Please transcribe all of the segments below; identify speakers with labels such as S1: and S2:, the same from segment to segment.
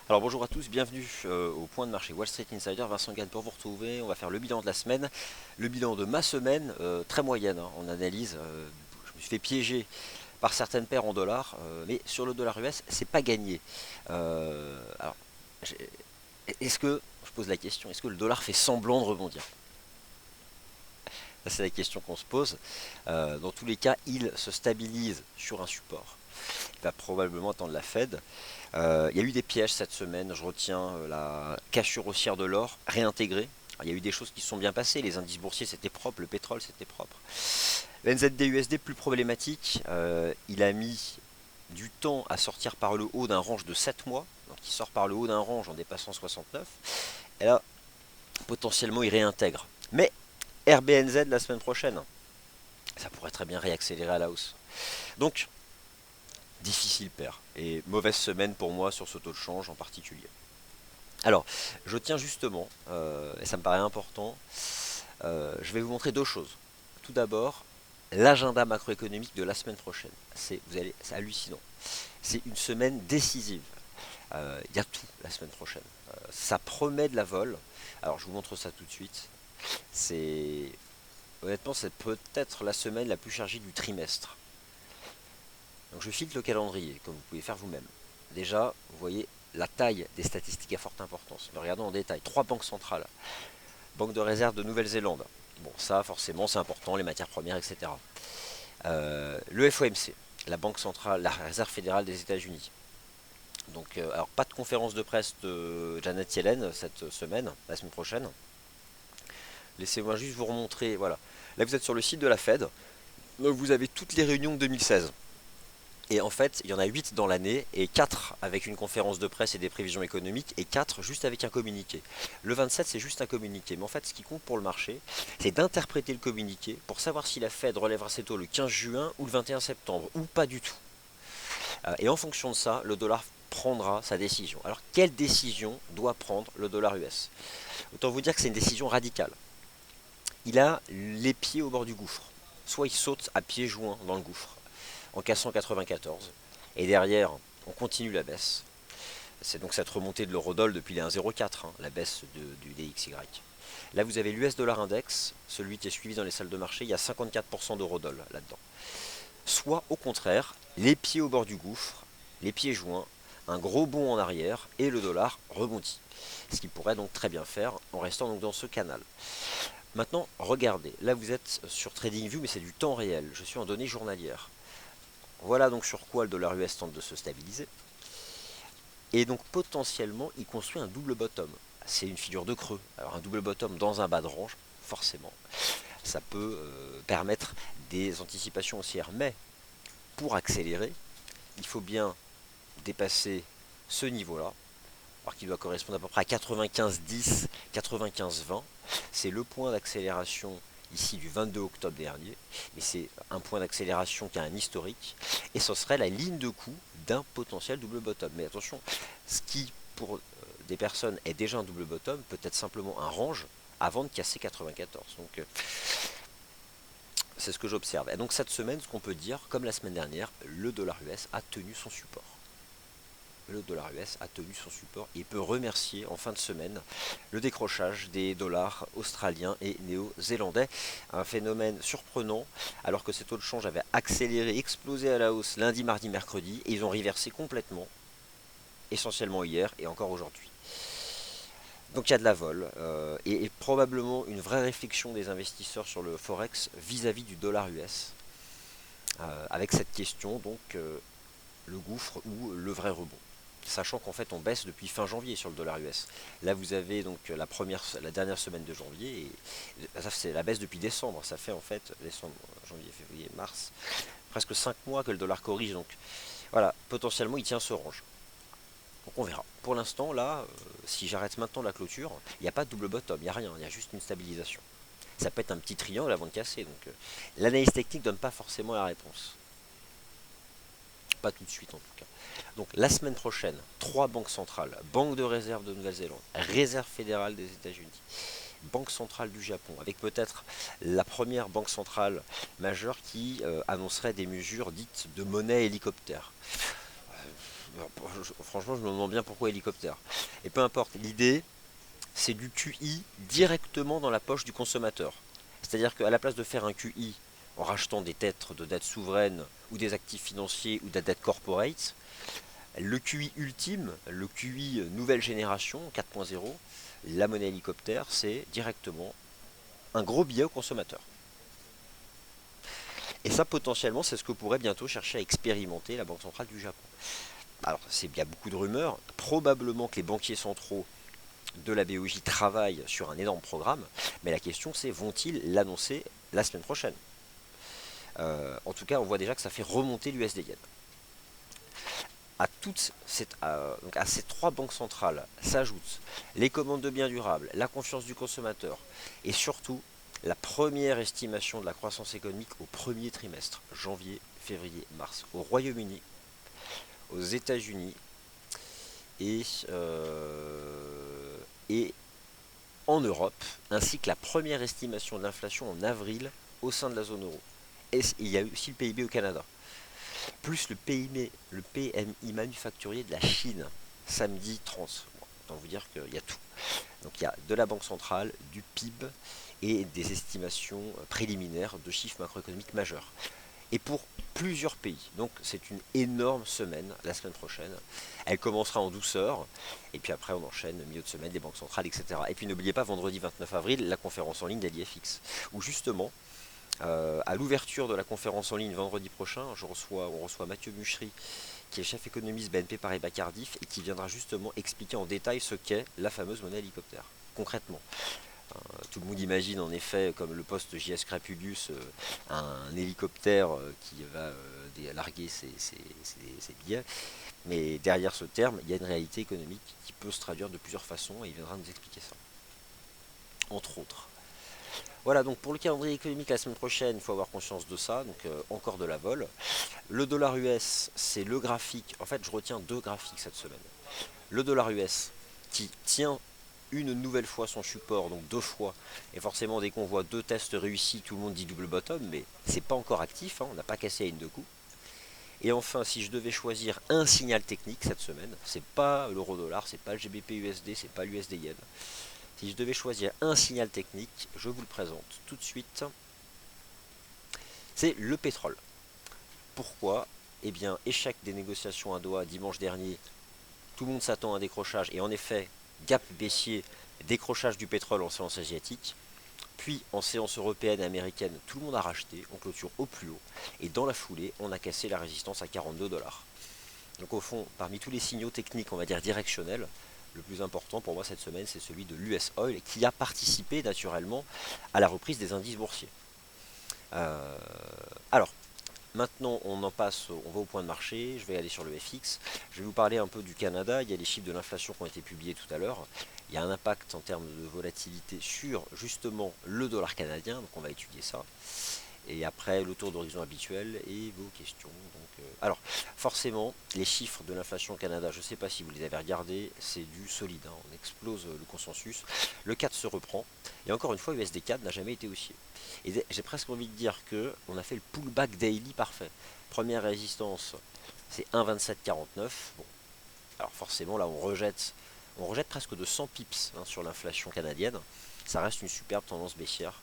S1: Alors bonjour à tous, bienvenue au point de marché Wall Street Insider, Vincent Gann pour vous retrouver. On va faire le bilan de la semaine, le bilan de ma semaine, très moyenne en analyse. Je me suis fait piéger par certaines paires en dollars, mais sur le dollar US, c'est pas gagné. Alors, est-ce que, je pose la question, est-ce que le dollar fait semblant de rebondir? Ça, c'est la question qu'on se pose. Dans tous les cas, il se stabilise sur un support. Il va probablement attendre la Fed. Il y a eu des pièges cette semaine, je retiens la cassure haussière de l'or réintégrée. Il y a eu des choses qui se sont bien passées, les indices boursiers c'était propre, le pétrole c'était propre. Le NZD-USD plus problématique, il a mis du temps à sortir par le haut d'un range de 7 mois, donc il sort par le haut d'un range en dépassant 69, et là potentiellement il réintègre. Mais RBNZ la semaine prochaine, ça pourrait très bien réaccélérer à la hausse. Donc difficile paire, et mauvaise semaine pour moi sur ce taux de change en particulier. Alors, je tiens justement, et ça me paraît important, je vais vous montrer deux choses. Tout d'abord, l'agenda macroéconomique de la semaine prochaine. C'est hallucinant. C'est une semaine décisive. Il y a tout la semaine prochaine. Ça promet de la vol. Alors, je vous montre ça tout de suite. C'est honnêtement, c'est peut-être la semaine la plus chargée du trimestre. Donc, je filtre le calendrier, comme vous pouvez faire vous-même. Déjà, vous voyez la taille des statistiques à forte importance. Mais regardons en détail. Trois banques centrales. Banque de réserve de Nouvelle-Zélande. Bon, ça, forcément, c'est important, les matières premières, etc. Le FOMC, la Banque centrale, la Réserve fédérale des États-Unis. Donc, alors, pas de conférence de presse de Janet Yellen cette semaine, la semaine prochaine. Laissez-moi juste vous remontrer. Voilà. Là, vous êtes sur le site de la Fed. Vous avez toutes les réunions de 2016. Et en fait, il y en a 8 dans l'année, et 4 avec une conférence de presse et des prévisions économiques, et 4 juste avec un communiqué. Le 27, c'est juste un communiqué. Mais en fait, ce qui compte pour le marché, c'est d'interpréter le communiqué pour savoir si la Fed relèvera ses taux le 15 juin ou le 21 septembre, ou pas du tout. Et en fonction de ça, le dollar prendra sa décision. Alors, quelle décision doit prendre le dollar US? Autant vous dire que c'est une décision radicale. Il a les pieds au bord du gouffre. Soit il saute à pieds joints dans le gouffre, en cassant 94. Et derrière, on continue la baisse. C'est donc cette remontée de l'eurodoll depuis les 1,04, la baisse du DXY. Là, vous avez l'US dollar index, celui qui est suivi dans les salles de marché, il y a 54% d'eurodoll là-dedans. Soit au contraire, les pieds au bord du gouffre, les pieds joints, un gros bond en arrière et le dollar rebondit. Ce qu'il pourrait donc très bien faire en restant donc dans ce canal. Maintenant, regardez, là vous êtes sur TradingView, mais c'est du temps réel. Je suis en données journalières. Voilà donc sur quoi le dollar US tente de se stabiliser. Et donc potentiellement, il construit un double bottom. C'est une figure de creux. Alors un double bottom dans un bas de range, forcément, ça peut permettre des anticipations haussières. Mais pour accélérer, il faut bien dépasser ce niveau-là, alors qu'il doit correspondre à peu près à 95,10, 95,20. C'est le point d'accélération ici du 22 octobre dernier, mais c'est un point d'accélération qui a un historique, et ce serait la ligne de coup d'un potentiel double bottom. Mais attention, ce qui pour des personnes est déjà un double bottom peut être simplement un range avant de casser 94. Donc c'est ce que j'observe. Et donc cette semaine, ce qu'on peut dire, comme la semaine dernière, le dollar US a tenu son support. Le dollar US a tenu son support et peut remercier en fin de semaine le décrochage des dollars australiens et néo-zélandais. Un phénomène surprenant alors que ces taux de change avaient accéléré, explosé à la hausse lundi, mardi, mercredi et ils ont reversé complètement, essentiellement hier et encore aujourd'hui. Donc il y a de la vol et probablement une vraie réflexion des investisseurs sur le forex vis-à-vis du dollar US avec cette question donc le gouffre ou le vrai rebond. Sachant qu'en fait on baisse depuis fin janvier sur le dollar US. Là vous avez donc la dernière semaine de janvier, et ça c'est la baisse depuis décembre, ça fait en fait décembre, janvier, février, mars, presque 5 mois que le dollar corrige, donc voilà, potentiellement il tient ce range. Donc on verra. Pour l'instant là, si j'arrête maintenant la clôture, il n'y a pas de double bottom, il n'y a rien, il y a juste une stabilisation. Ça peut être un petit triangle avant de casser, donc l'analyse technique ne donne pas forcément la réponse. Pas tout de suite en tout cas. Donc la semaine prochaine, trois banques centrales, Banque de réserve de Nouvelle-Zélande, Réserve fédérale des États-Unis, Banque centrale du Japon, avec peut-être la première banque centrale majeure qui annoncerait des mesures dites de monnaie hélicoptère. Franchement, je me demande bien pourquoi hélicoptère. Et peu importe, l'idée, c'est du QI directement dans la poche du consommateur. C'est-à-dire qu'à la place de faire un QI en rachetant des titres de dette souveraine ou des actifs financiers ou de la dette corporate, le QI ultime, le QI nouvelle génération 4.0, la monnaie hélicoptère, c'est directement un gros billet au consommateur. Et ça, potentiellement, c'est ce que pourrait bientôt chercher à expérimenter la Banque centrale du Japon. Alors, il y a beaucoup de rumeurs. Probablement que les banquiers centraux de la BOJ travaillent sur un énorme programme. Mais la question, c'est vont-ils l'annoncer la semaine prochaine? En tout cas, on voit déjà que ça fait remonter l'USD Yen. Donc à ces trois banques centrales s'ajoutent les commandes de biens durables, la confiance du consommateur et surtout la première estimation de la croissance économique au premier trimestre, janvier, février, mars, au Royaume-Uni, aux États-Unis et, et en Europe, ainsi que la première estimation de l'inflation en avril au sein de la zone euro. Et il y a aussi le PIB au Canada. Plus le PMI manufacturier de la Chine, samedi 30. Bon, autant vous dire qu'il y a tout. Donc il y a de la Banque centrale, du PIB et des estimations préliminaires de chiffres macroéconomiques majeurs. Et pour plusieurs pays. Donc c'est une énorme semaine, la semaine prochaine. Elle commencera en douceur, et puis après on enchaîne milieu de semaine, des banques centrales, etc. Et puis n'oubliez pas, vendredi 29 avril, la conférence en ligne d'LIFX, où justement, à l'ouverture de la conférence en ligne vendredi prochain, on reçoit Mathieu Muchery, qui est chef économiste BNP Paribas Cardiff, et qui viendra justement expliquer en détail ce qu'est la fameuse monnaie hélicoptère, concrètement. Tout le monde imagine en effet, comme le poste JS Crapulus, un hélicoptère qui va larguer ses billets. Mais derrière ce terme, il y a une réalité économique qui peut se traduire de plusieurs façons et il viendra nous expliquer ça. Entre autres. Voilà, donc pour le calendrier économique la semaine prochaine, il faut avoir conscience de ça, donc encore de la vol. Le dollar US, c'est le graphique, en fait je retiens deux graphiques cette semaine. Le dollar US qui tient une nouvelle fois son support, donc deux fois, et forcément dès qu'on voit deux tests réussis, tout le monde dit double bottom, mais c'est pas encore actif, hein, on n'a pas cassé à une de coups. Et enfin, si je devais choisir un signal technique cette semaine, c'est pas l'euro dollar, c'est pas le GBP USD, c'est pas l'USD Yen. Si je devais choisir un signal technique, je vous le présente tout de suite. C'est le pétrole. Pourquoi? Eh bien, échec des négociations à Doha dimanche dernier, tout le monde s'attend à un décrochage, et en effet, gap baissier, décrochage du pétrole en séance asiatique, puis en séance européenne et américaine, tout le monde a racheté, on clôture au plus haut, et dans la foulée, on a cassé la résistance à 42 dollars. Donc au fond, parmi tous les signaux techniques, on va dire directionnels, le plus important pour moi cette semaine, c'est celui de l'US Oil, qui a participé naturellement à la reprise des indices boursiers. Alors, maintenant, on va au point de marché, je vais aller sur le FX, je vais vous parler un peu du Canada, il y a les chiffres de l'inflation qui ont été publiés tout à l'heure, il y a un impact en termes de volatilité sur justement le dollar canadien, donc on va étudier ça, et après le tour d'horizon habituel et vos questions. Alors, forcément, les chiffres de l'inflation au Canada, je ne sais pas si vous les avez regardés, c'est du solide, hein, on explose le consensus, le CAC se reprend, et encore une fois, USD CAD n'a jamais été haussier. Et j'ai presque envie de dire que on a fait le pullback daily parfait. Première résistance, c'est 1,2749. Bon, alors forcément là on rejette presque de 100 pips hein, sur l'inflation canadienne. Ça reste une superbe tendance baissière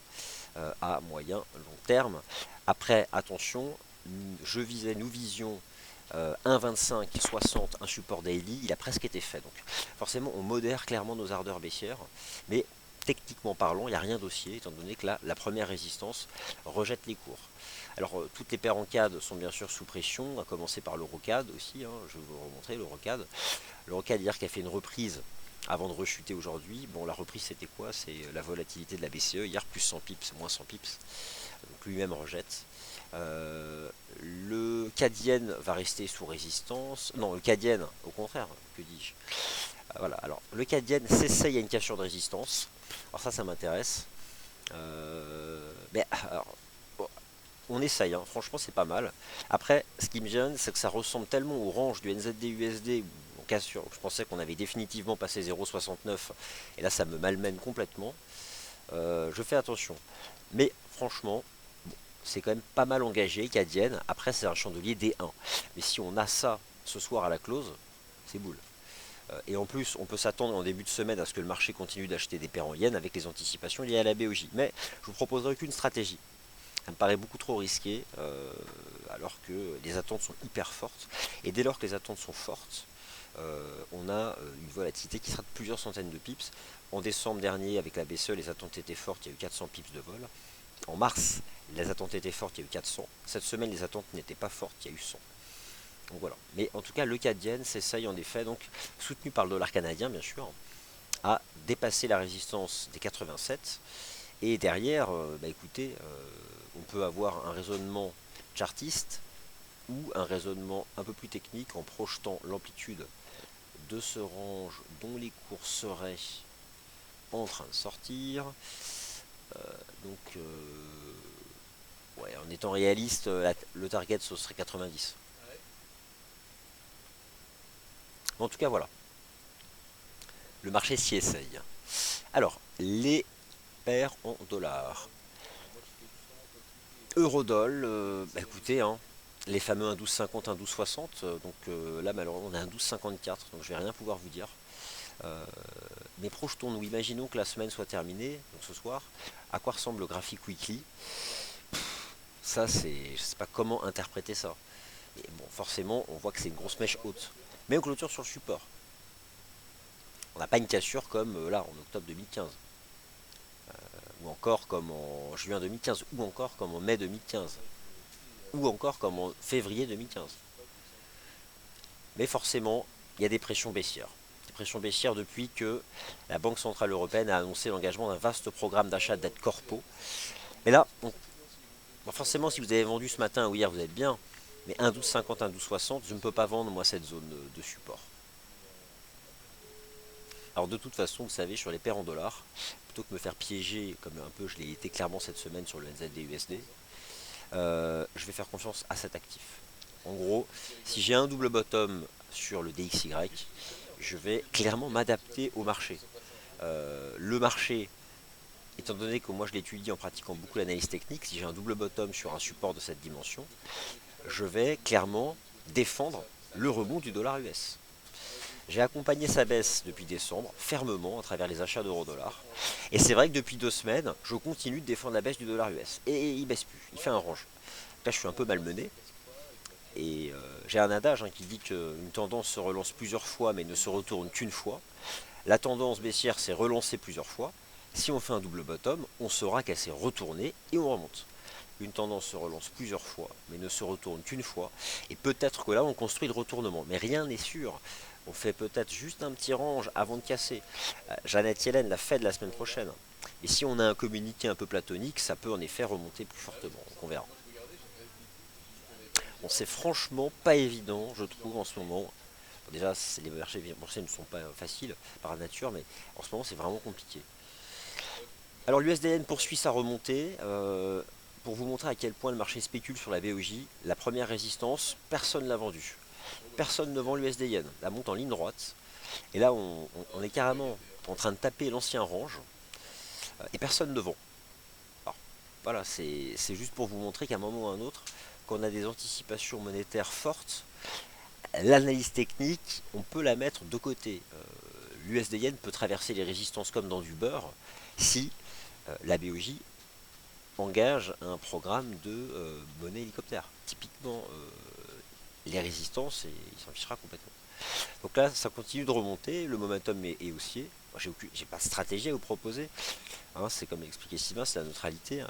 S1: à moyen long terme. Après, attention, nous visions 1,25, 60, un support daily, il a presque été fait. Donc forcément on modère clairement nos ardeurs baissières, mais techniquement parlant, il n'y a rien d'haussier, étant donné que là, la première résistance rejette les cours. Alors, toutes les paires en CAD sont bien sûr sous pression, à commencer par l'EuroCAD aussi, hein, je vais vous remontrer l'EuroCAD. L'EuroCAD hier qui a fait une reprise avant de rechuter aujourd'hui. Bon, la reprise c'était quoi? C'est la volatilité de la BCE, hier plus 100 pips, moins 100 pips, donc lui-même rejette. Le CAD-Yen va rester sous résistance, non, le CAD-Yen, au contraire, que dis-je? Voilà, alors le CAD-Yen s'essaye à une cassure de résistance. Alors ça m'intéresse. Mais alors, bon, on essaye, hein. Franchement c'est pas mal. Après, ce qui me gêne, c'est que ça ressemble tellement au range du NZD-USD où on cassure. Je pensais qu'on avait définitivement passé 0,69 et là ça me malmène complètement. Je fais attention. Mais franchement, bon, c'est quand même pas mal engagé, CAD-Yen. Après c'est un chandelier D1. Mais si on a ça ce soir à la close, c'est boule. Et en plus, on peut s'attendre en début de semaine à ce que le marché continue d'acheter des paires en yens avec les anticipations liées à la BOJ. Mais je vous proposerai qu'une stratégie. Ça me paraît beaucoup trop risqué, alors que les attentes sont hyper fortes. Et dès lors que les attentes sont fortes, on a une volatilité qui sera de plusieurs centaines de pips. En décembre dernier, avec la BCE, les attentes étaient fortes, il y a eu 400 pips de vol. En mars, les attentes étaient fortes, il y a eu 400. Cette semaine, les attentes n'étaient pas fortes, il y a eu 100. Donc voilà. Mais en tout cas, le CAD yen s'essaye en effet, donc soutenu par le dollar canadien, bien sûr, à dépasser la résistance des 87. Et derrière, écoutez, on peut avoir un raisonnement chartiste ou un raisonnement un peu plus technique en projetant l'amplitude de ce range dont les cours seraient en train de sortir. Donc, ouais, en étant réaliste, le target ce serait 90. En tout cas, voilà. Le marché s'y essaye. Alors, les paires en dollars. Eurodoll, écoutez, hein, les fameux 1,1250, 1,1260, là malheureusement on a un 1,1254, donc je vais rien pouvoir vous dire. Mais projetons-nous, imaginons que la semaine soit terminée, donc ce soir, à quoi ressemble le graphique weekly. Ça c'est, je sais pas comment interpréter ça. Et bon, forcément on voit que c'est une grosse mèche haute. Mais on clôture sur le support. On n'a pas une cassure comme là en octobre 2015. Ou encore comme en juin 2015, ou encore comme en mai 2015, ou encore comme en février 2015. Mais forcément, il y a des pressions baissières. Des pressions baissières depuis que la Banque Centrale Européenne a annoncé l'engagement d'un vaste programme d'achat de dettes corpo. Mais là, bon, forcément, si vous avez vendu ce matin ou hier, vous êtes bien. Mais 1,1250, 1,1260, je ne peux pas vendre, moi, cette zone de support. Alors de toute façon, vous savez, sur les paires en dollars, plutôt que me faire piéger, comme un peu je l'ai été clairement cette semaine sur le NZD-USD, je vais faire confiance à cet actif. En gros, si j'ai un double bottom sur le DXY, je vais clairement m'adapter au marché. Le marché, étant donné que moi je l'étudie en pratiquant beaucoup l'analyse technique, si j'ai un double bottom sur un support de cette dimension, je vais clairement défendre le rebond du dollar US. J'ai accompagné sa baisse depuis décembre, fermement, à travers les achats d'euro-dollar. Et c'est vrai que depuis 2 semaines, je continue de défendre la baisse du dollar US. Et il baisse plus, il fait un range. Là, je suis un peu malmené. Et j'ai un adage qui dit qu'une tendance se relance plusieurs fois, mais ne se retourne qu'une fois. La tendance baissière s'est relancée plusieurs fois. Si on fait un double bottom, on saura qu'elle s'est retournée et on remonte. Une tendance se relance plusieurs fois, mais ne se retourne qu'une fois. Et peut-être que là, on construit le retournement. Mais rien n'est sûr. On fait peut-être juste un petit range avant de casser. Janet Yellen l'a fait de la semaine prochaine. Et si on a un communiqué un peu platonique, ça peut en effet remonter plus fortement. Donc on verra. Bon, c'est franchement pas évident, je trouve, en ce moment. Bon, déjà, les marchés boursiers ne sont pas faciles par nature, mais en ce moment, c'est vraiment compliqué. Alors, l'USDN poursuit sa remontée. Pour vous montrer à quel point le marché spécule sur la BOJ, la première résistance, personne ne l'a vendue. Personne ne vend l'USDN. La monte en ligne droite. Et là, on est carrément en train de taper l'ancien range. Et personne ne vend. Alors, voilà, c'est juste pour vous montrer qu'à un moment ou à un autre, quand on a des anticipations monétaires fortes, l'analyse technique, on peut la mettre de côté. L'USD-Yen peut traverser les résistances comme dans du beurre si la BOJ engage un programme de monnaie hélicoptère. Typiquement, les résistances, et il s'en fichera complètement. Donc là, ça continue de remonter, le momentum est haussier. J'ai pas de stratégie à vous proposer. C'est comme l'expliquait Sylvain, c'est la neutralité.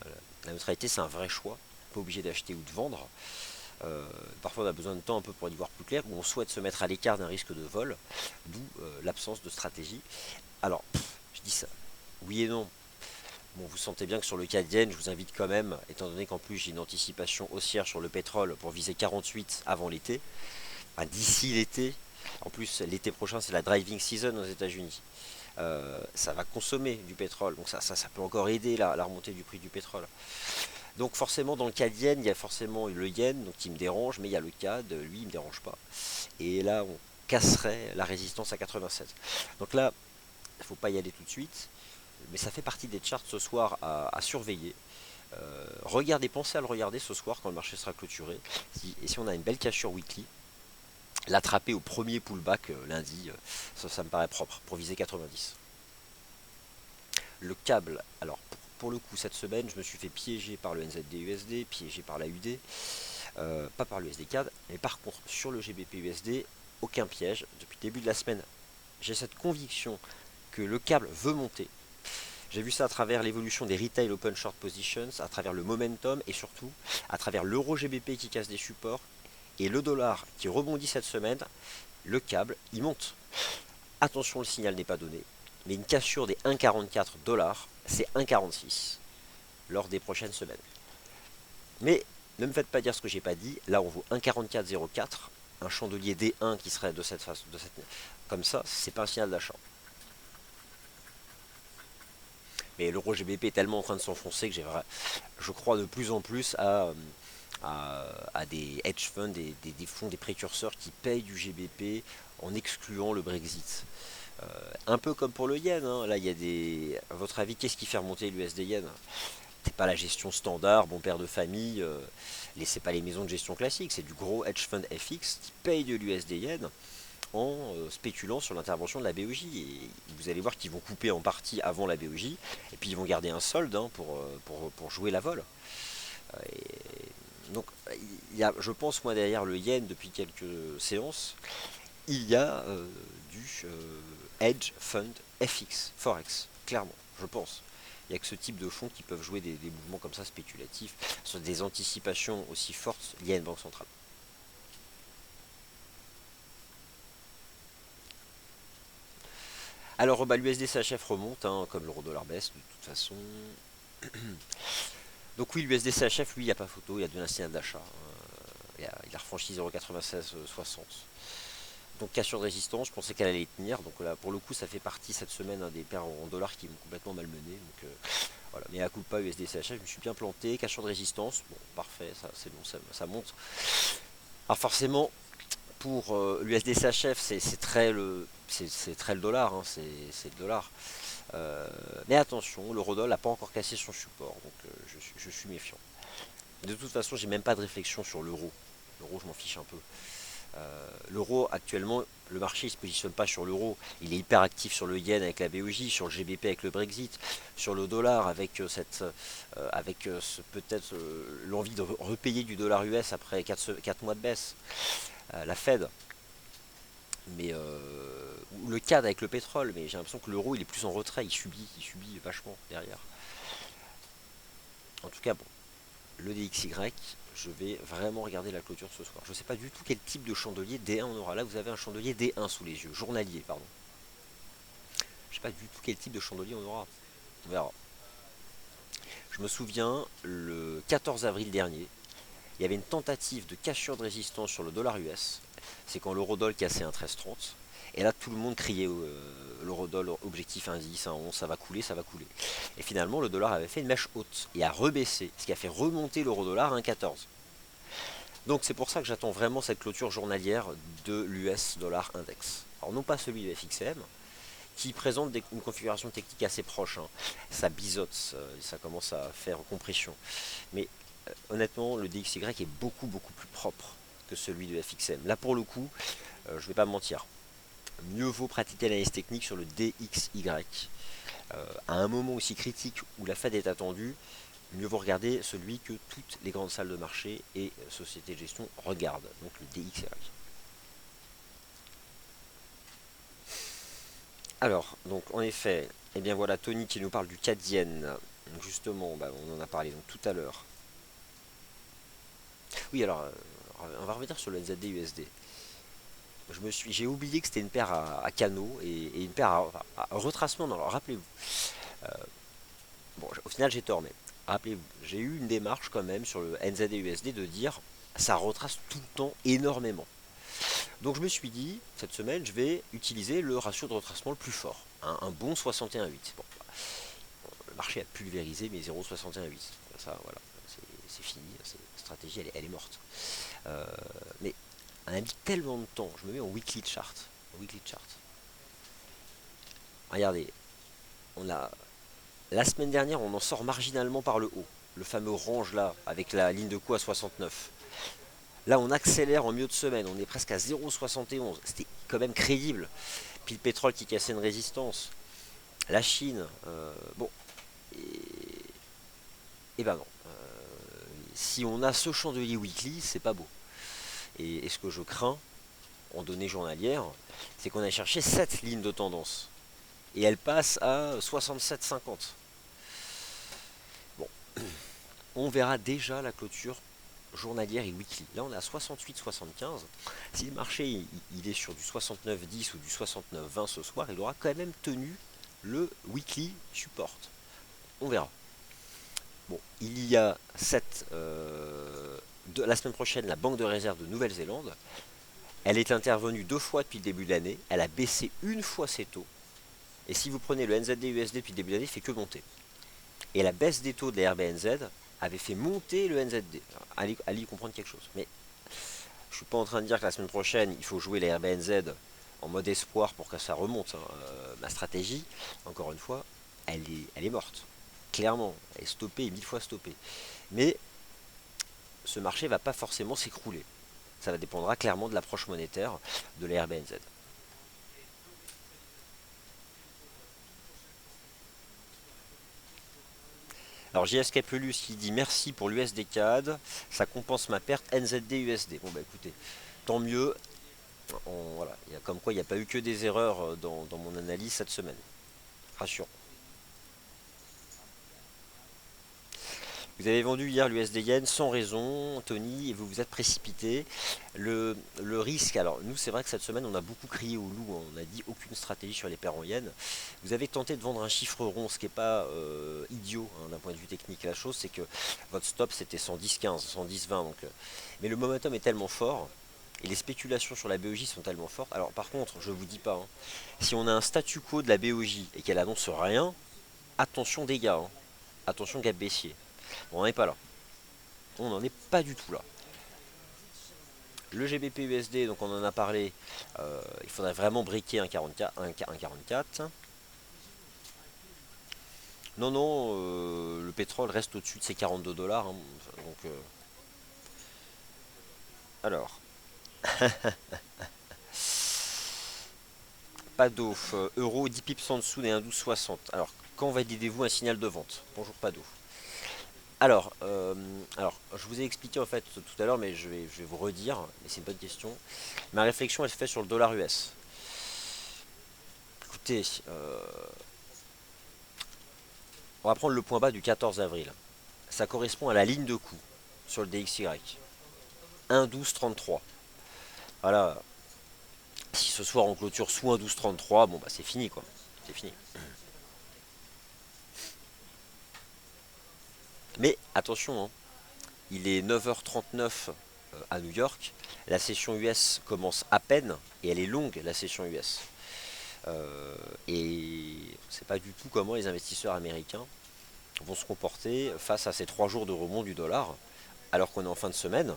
S1: La neutralité, c'est un vrai choix. Pas obligé d'acheter ou de vendre. Parfois on a besoin de temps un peu pour y voir plus clair, ou on souhaite se mettre à l'écart d'un risque de vol, d'où l'absence de stratégie. Alors, je dis ça, oui et non. Bon, vous sentez bien que sur le CAD yen, je vous invite quand même, étant donné qu'en plus j'ai une anticipation haussière sur le pétrole pour viser 48 avant l'été, d'ici l'été. En plus, l'été prochain, c'est la driving season aux États-Unis. Ça va consommer du pétrole, donc ça peut encore aider la remontée du prix du pétrole. Donc forcément dans le CAD yen, il y a forcément le yen donc qui me dérange, mais il y a le CAD, lui il me dérange pas. Et là on casserait la résistance à 87. Donc là, il ne faut pas y aller tout de suite, mais ça fait partie des charts ce soir à surveiller. Regardez, pensez à le regarder ce soir quand le marché sera clôturé. Et si on a une belle cassure weekly, l'attraper au premier pullback lundi, ça me paraît propre pour viser 90. Le câble, alors pour le coup cette semaine je me suis fait piéger par le NZD-USD, piégé par la UD, pas par l'USD CAD, mais par contre sur le GBP-USD, aucun piège. Depuis le début de la semaine, j'ai cette conviction que le câble veut monter. J'ai vu ça à travers l'évolution des retail open short positions, à travers le momentum et surtout à travers l'euro GBP qui casse des supports et le dollar qui rebondit cette semaine. Le câble, il monte. Attention, le signal n'est pas donné, mais une cassure des 1,44 $, c'est 1,46 lors des prochaines semaines. Mais ne me faites pas dire ce que j'ai pas dit. Là, on vaut 1,4404. Un chandelier D1 qui serait de cette façon, comme ça, c'est pas un signal d'achat. Mais l'euro GBP est tellement en train de s'enfoncer que je crois de plus en plus à des hedge funds, des fonds, des précurseurs qui payent du GBP en excluant le Brexit. Un peu comme pour le yen, hein. Là, il y a des. À votre avis, qu'est-ce qui fait remonter l'USD yen? C'est pas la gestion standard, bon père de famille, c'est pas les maisons de gestion classiques, c'est du gros hedge fund FX qui paye de l'USD yen en spéculant sur l'intervention de la BOJ. Et vous allez voir qu'ils vont couper en partie avant la BOJ, et puis ils vont garder un solde hein, pour jouer la vol. Donc, je pense, moi, derrière le yen, depuis quelques séances, il y a du hedge fund FX, Forex, clairement, je pense. Il n'y a que ce type de fonds qui peuvent jouer des mouvements comme ça spéculatifs sur des anticipations aussi fortes liées à une banque centrale. Alors bah, l'USD CHF remonte, hein, comme l'euro-dollar baisse de toute façon. Donc oui, l'USD CHF, lui, il n'y a pas photo, il a donné un signal d'achat. Il a refranchi 0,9660. Donc cassure de résistance, je pensais qu'elle allait tenir. Donc là, pour le coup, ça fait partie cette semaine hein, des paires en dollars qui m'ont complètement malmené. Donc voilà, mais à coup de pas USD CHF, je me suis bien planté. Cassure de résistance, bon, parfait, ça c'est bon, ça monte. Alors forcément, pour l'USD CHF, c'est très le dollar, hein, c'est le dollar. Mais attention, l'eurodoll n'a pas encore cassé son support, donc je suis méfiant. De toute façon, j'ai même pas de réflexion sur l'euro. L'euro, je m'en fiche un peu. L'euro actuellement, le marché ne se positionne pas sur l'euro, il est hyper actif sur le yen avec la BOJ, sur le GBP avec le Brexit, sur le dollar avec peut-être l'envie de repayer du dollar US après 4 mois de baisse, la Fed, mais le CAD avec le pétrole, mais j'ai l'impression que l'euro il est plus en retrait, il subit vachement derrière. En tout cas, bon, le DXY, je vais vraiment regarder la clôture ce soir. Je ne sais pas du tout quel type de chandelier D1 on aura. Là, vous avez un chandelier D1 sous les yeux, journalier, pardon. Je ne sais pas du tout quel type de chandelier on aura. On verra. Je me souviens, le 14 avril dernier, il y avait une tentative de cassure de résistance sur le dollar US. C'est quand l'eurodoll cassait un 13,30. Et là, tout le monde criait l'eurodoll, objectif indice, 1,11, ça va couler, ça va couler. Et finalement, le dollar avait fait une mèche haute et a rebaissé, ce qui a fait remonter l'eurodollar à 1,14. Donc c'est pour ça que j'attends vraiment cette clôture journalière de l'US dollar index. Alors non pas celui de FXM, qui présente une configuration technique assez proche. Hein. Ça bizote, ça commence à faire compression. Mais honnêtement, le DXY est beaucoup beaucoup plus propre que celui de FXM. Là pour le coup, je ne vais pas me mentir. Mieux vaut pratiquer l'analyse technique sur le DXY. À un moment aussi critique où la Fed est attendue, mieux vaut regarder celui que toutes les grandes salles de marché et sociétés de gestion regardent, donc le DXY. Alors, donc en effet, eh bien voilà Tony qui nous parle du CAD yen. Donc justement, bah, on en a parlé donc tout à l'heure. Oui, alors, on va revenir sur le NZD USD. J'ai oublié que c'était une paire à canaux et une paire à retracement. Non, alors rappelez-vous. Euh, bon, au final j'ai tort, mais rappelez-vous, j'ai eu une démarche quand même sur le NZD USD de dire ça retrace tout le temps énormément. Donc je me suis dit, cette semaine, je vais utiliser le ratio de retracement le plus fort, hein, un bon 61,8. Bon, le marché a pulvérisé mes 0,61,8. Ça, voilà, c'est fini, cette stratégie, elle est morte. Mais on a mis tellement de temps, je me mets en weekly chart. Regardez, on a la semaine dernière, on en sort marginalement par le haut. Le fameux range là, avec la ligne de coup à 69. Là, on accélère en milieu de semaine, on est presque à 0,71. C'était quand même crédible. Puis le pétrole qui cassait une résistance. La Chine, bon, et ben non. Si on a ce chandelier weekly, c'est pas beau. Et ce que je crains, en données journalières, c'est qu'on a cherché 7 lignes de tendance. Et elle passe à 67,50. Bon, on verra déjà la clôture journalière et weekly. Là, on est à 68,75. Si le marché il est sur du 69,10 ou du 69,20 ce soir, il aura quand même tenu le weekly support. On verra. Bon, il y a la semaine prochaine la Banque de réserve de Nouvelle-Zélande. Elle est intervenue 2 fois depuis le début de l'année. Elle a baissé une fois ses taux. Et si vous prenez le NZD-USD depuis le début de l'année, il fait que monter. Et la baisse des taux de la RBNZ avait fait monter le NZD. Allez y comprendre quelque chose. Mais je ne suis pas en train de dire que la semaine prochaine, il faut jouer la RBNZ en mode espoir pour que ça remonte. Ma stratégie, encore une fois, elle est morte. Clairement, elle est stoppée et 1000 fois stoppée. Mais ce marché ne va pas forcément s'écrouler. Ça va dépendra clairement de l'approche monétaire de la RBNZ. Alors JS Capelus qui dit merci pour l'USD CAD, ça compense ma perte NZD USD. Bon bah écoutez, tant mieux. Voilà, il y a comme quoi il n'y a pas eu que des erreurs dans mon analyse cette semaine. Rassurant. Vous avez vendu hier l'USD Yen sans raison, Tony, et vous vous êtes précipité. Le risque, alors nous c'est vrai que cette semaine on a beaucoup crié au loup, on a dit aucune stratégie sur les paires en Yen. Vous avez tenté de vendre un chiffre rond, ce qui n'est pas idiot d'un point de vue technique. La chose c'est que votre stop c'était 110-15, 110-20. Mais le momentum est tellement fort, et les spéculations sur la BOJ sont tellement fortes. Alors par contre, je vous dis pas, si on a un statu quo de la BOJ et qu'elle annonce rien, attention dégâts, attention gap baissier. On n'en est pas là. On n'en est pas du tout là. Le GBP USD, donc on en a parlé, il faudrait vraiment briquer un 44. Non, non, le pétrole reste au-dessus de ses 42 dollars. Donc, alors, Pado, euro 10 pips en dessous des 1,1260. Alors, quand validez-vous un signal de vente? Bonjour Pado. Alors, je vous ai expliqué en fait tout à l'heure, mais je vais vous redire, mais c'est une bonne question. Ma réflexion, elle se fait sur le dollar US. Écoutez, on va prendre le point bas du 14 avril. Ça correspond à la ligne de coup sur le DXY. 1,1233. Voilà. Si ce soir on clôture sous 1,1233, bon bah c'est fini quoi. C'est fini. Mais attention, il est 9h39 à New York. La session US commence à peine et elle est longue la session US. Et on ne sait pas du tout comment les investisseurs américains vont se comporter face à ces 3 jours de rebond du dollar, alors qu'on est en fin de semaine.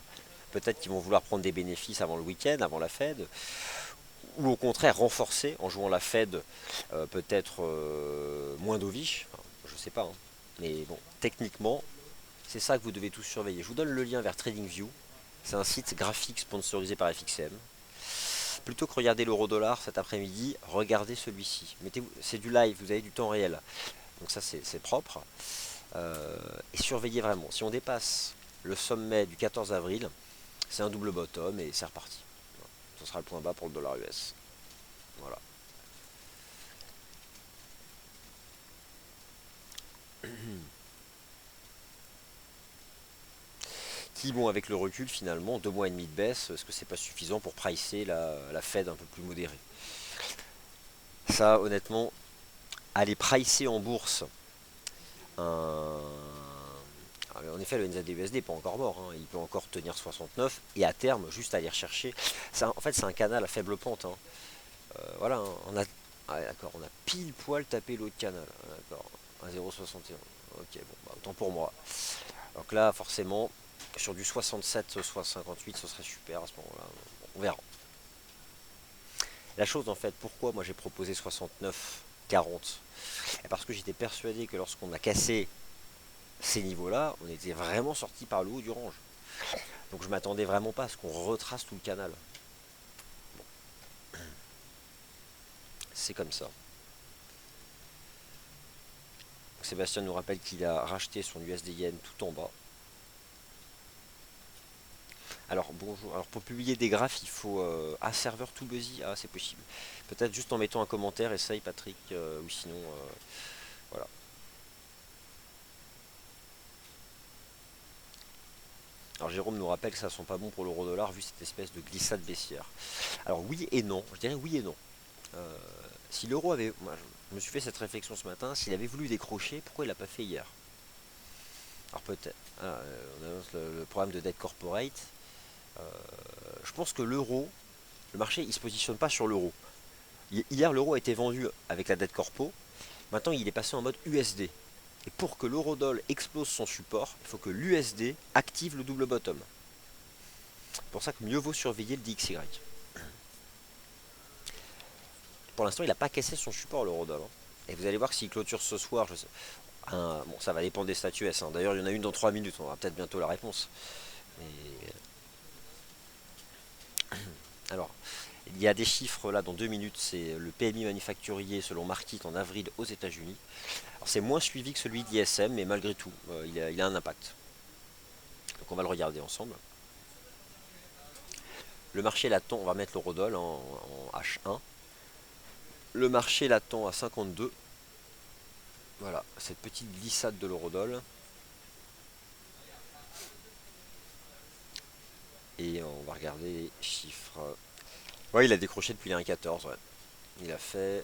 S1: Peut-être qu'ils vont vouloir prendre des bénéfices avant le week-end, avant la Fed, ou au contraire renforcer en jouant la Fed peut-être moins dovish. Enfin, je ne sais pas. Mais bon, techniquement, c'est ça que vous devez tous surveiller. Je vous donne le lien vers TradingView. C'est un site graphique sponsorisé par FXM. Plutôt que regarder l'euro-dollar cet après-midi, regardez celui-ci. C'est du live, vous avez du temps réel. Donc ça c'est propre. Et surveillez vraiment. Si on dépasse le sommet du 14 avril, c'est un double bottom et c'est reparti. Ce sera le point bas pour le dollar US. Voilà. Qui, bon, avec le recul, finalement, 2 mois et demi de baisse, est-ce que c'est pas suffisant pour pricer la Fed un peu plus modérée? Ça, honnêtement, aller pricer en bourse un... En effet, le NZD-USD n'est pas encore mort, il peut encore tenir 69 et à terme, juste aller rechercher. En fait, c'est un canal à faible pente. Voilà, on a pile poil tapé l'autre canal. D'accord, 1,061. Ok, bon, bah, autant pour moi. Donc là, forcément, sur du 67, soit 58, ce serait super à ce moment-là. On verra. La chose, en fait, pourquoi moi j'ai proposé 69, 40? Parce que j'étais persuadé que lorsqu'on a cassé ces niveaux-là, on était vraiment sorti par le haut du range. Donc je m'attendais vraiment pas à ce qu'on retrace tout le canal. C'est comme ça. Sébastien nous rappelle qu'il a racheté son USD Yen tout en bas. Alors bonjour, alors pour publier des graphes, il faut un serveur tout buzzy. Ah, c'est possible. Peut-être juste en mettant un commentaire, essaye Patrick, ou sinon voilà. Alors Jérôme nous rappelle que ça sent pas bon pour l'euro dollar vu cette espèce de glissade baissière. Alors oui et non, je dirais oui et non. Euh, Si l'euro avait, moi je me suis fait cette réflexion ce matin, s'il avait voulu décrocher, pourquoi il l'a pas fait hier? Alors peut-être, on annonce le programme de dette corporate. Euh, je pense que l'euro, le marché, il se positionne pas sur l'euro. Hier, l'euro a été vendu avec la dette corpo. Maintenant, il est passé en mode USD. Et pour que l'eurodoll explose son support, il faut que l'USD active le double bottom. C'est pour ça que mieux vaut surveiller le DXY. Pour l'instant, il n'a pas cassé son support, l'eurodoll, hein. Et vous allez voir que s'il clôture ce soir, bon, ça va dépendre des statuts S, hein. D'ailleurs, il y en a une dans 3 minutes, on aura peut-être bientôt la réponse. Mais, alors, il y a des chiffres là dans 2 minutes, c'est le PMI manufacturier selon Markit en avril aux États-Unis. Alors c'est moins suivi que celui d'ISM, mais malgré tout, il a un impact. Donc on va le regarder ensemble. Le marché l'attend, on va mettre l'eurodoll en H1. Le marché l'attend à 52. Voilà, cette petite glissade de l'eurodoll. Et on va regarder les chiffres. Ouais, il a décroché depuis les 1,14. Ouais. Il a fait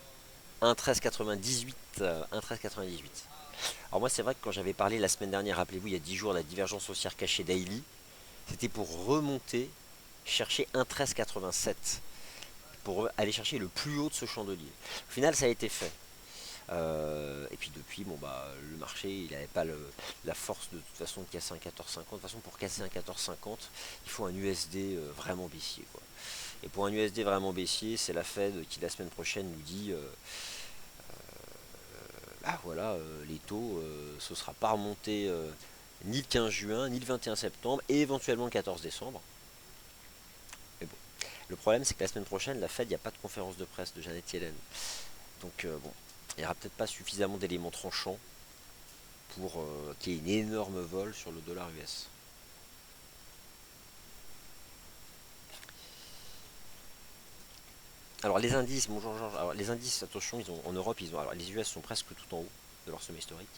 S1: 1,1398. 1,1398. Alors moi c'est vrai que quand j'avais parlé la semaine dernière, rappelez-vous, il y a 10 jours, de la divergence haussière cachée daily, c'était pour remonter, chercher 1,1387, pour aller chercher le plus haut de ce chandelier. Au final ça a été fait. Et puis depuis, bon bah le marché, il n'avait pas la force de toute façon de casser un 14,50. De toute façon pour casser un 14,50, il faut un USD vraiment baissier, quoi. Et pour un USD vraiment baissier, c'est la Fed qui la semaine prochaine nous dit ah voilà, les taux, ce ne sera pas remonté ni le 15 juin, ni le 21 septembre, et éventuellement le 14 décembre. Mais bon, le problème c'est que la semaine prochaine, la Fed, il n'y a pas de conférence de presse de Janet Yellen. Donc bon, il n'y aura peut-être pas suffisamment d'éléments tranchants pour qu'il y ait une énorme vol sur le dollar US. Alors les indices, bonjour Georges, alors les indices, attention, en Europe, alors les US sont presque tout en haut de leur sommet historique.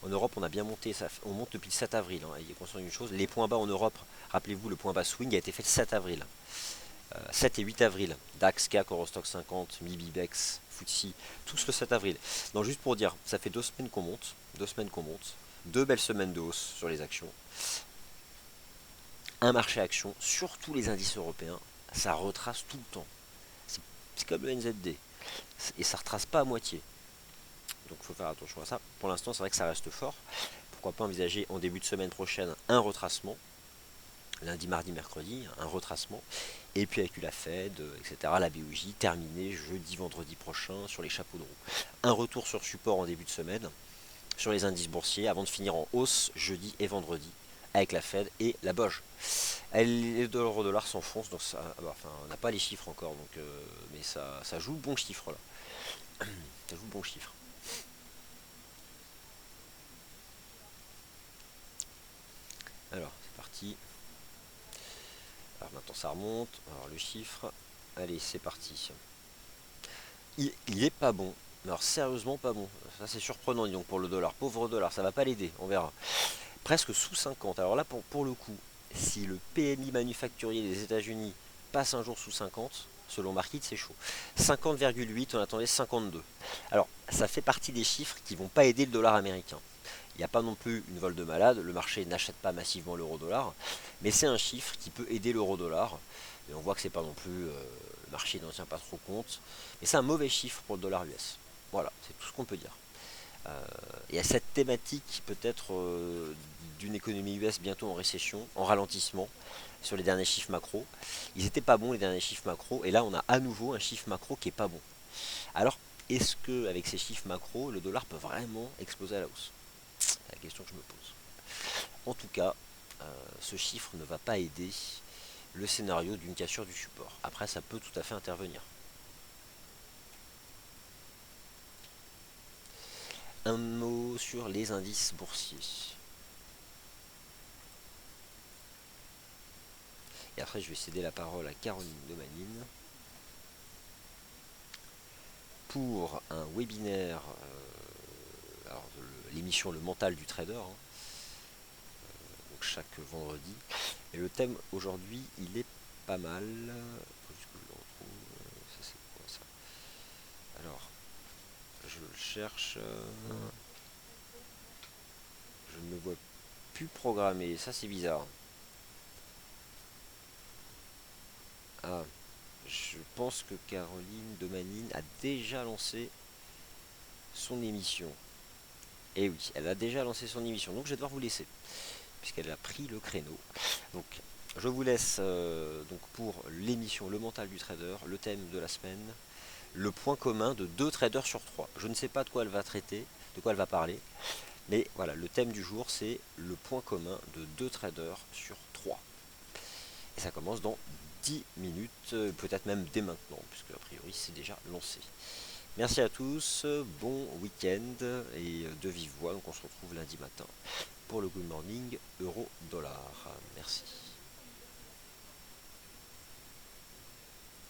S1: En Europe, on a bien monté, on monte depuis le 7 avril, hein, il est conscient d'une chose, les points bas en Europe, rappelez-vous, le point bas swing a été fait le 7 avril. 7 et 8 avril, DAX, CAC, Eurostock 50, MIB, BEX, FTSE, tous le 7 avril. Non, juste pour dire, ça fait 2 semaines qu'on monte, 2 semaines qu'on monte, 2 belles semaines de hausse sur les actions, un marché action, surtout les indices européens, ça retrace tout le temps. C'est comme le NZD, et ça retrace pas à moitié. Donc il faut faire attention à ça. Pour l'instant, c'est vrai que ça reste fort. Pourquoi pas envisager en début de semaine prochaine un retracement, lundi, mardi, mercredi, un retracement, et puis avec la Fed, etc., la BOJ, terminé jeudi, vendredi prochain sur les chapeaux de roue. Un retour sur support en début de semaine, sur les indices boursiers, avant de finir en hausse jeudi et vendredi, avec la Fed et la BOJ. Les dollar s'enfoncent, donc ça, enfin, on n'a pas les chiffres encore, donc, mais ça joue le bon chiffre là. Ça joue le bon chiffre. Alors, c'est parti. Alors maintenant ça remonte. Alors le chiffre. Allez, c'est parti. Il est pas bon. Alors sérieusement pas bon. Ça c'est surprenant donc pour le dollar. Pauvre dollar, ça va pas l'aider, on verra. Presque sous 50. Alors là pour le coup, si le PMI manufacturier des États-Unis passe un jour sous 50, selon Markit, c'est chaud. 50,8, on attendait 52. Alors ça fait partie des chiffres qui vont pas aider le dollar américain. Il n'y a pas non plus une vol de malade, le marché n'achète pas massivement l'euro-dollar, mais c'est un chiffre qui peut aider l'euro-dollar. Et on voit que c'est pas non plus, le marché n'en tient pas trop compte, mais c'est un mauvais chiffre pour le dollar US. Voilà, c'est tout ce qu'on peut dire. Il y a cette thématique peut-être d'une économie US bientôt en récession, en ralentissement, sur les derniers chiffres macro. Ils n'étaient pas bons les derniers chiffres macro, et là on a à nouveau un chiffre macro qui est pas bon. Alors, est-ce que avec ces chiffres macro, le dollar peut vraiment exploser à la hausse? C'est la question que je me pose. En tout cas, ce chiffre ne va pas aider le scénario d'une cassure du support. Après, ça peut tout à fait intervenir. Un mot sur les indices boursiers. Et après, je vais céder la parole à Caroline Domanine pour un webinaire, l'émission Le Mental du Trader, hein, donc chaque vendredi. Et le thème aujourd'hui, il est pas mal. Faut juste que je le retrouve. Ça, c'est quoi ça? Alors, je le cherche. Je ne me vois plus programmer. Ça, c'est bizarre. Ah, je pense que Caroline Domanine a déjà lancé son émission. Et oui, elle a déjà lancé son émission. Donc, je vais devoir vous laisser, puisqu'elle a pris le créneau. Donc, je vous laisse donc pour l'émission Le Mental du Trader, le thème de la semaine, le point commun de 2 traders sur 3. Je ne sais pas de quoi elle va traiter, de quoi elle va parler, mais voilà, le thème du jour, c'est le point commun de 2 traders sur 3. Et ça commence dans 10 minutes, peut-être même dès maintenant, puisque a priori c'est déjà lancé. Merci à tous, bon week-end et de vive voix. Donc on se retrouve lundi matin pour le Good Morning Euro Dollar. Merci.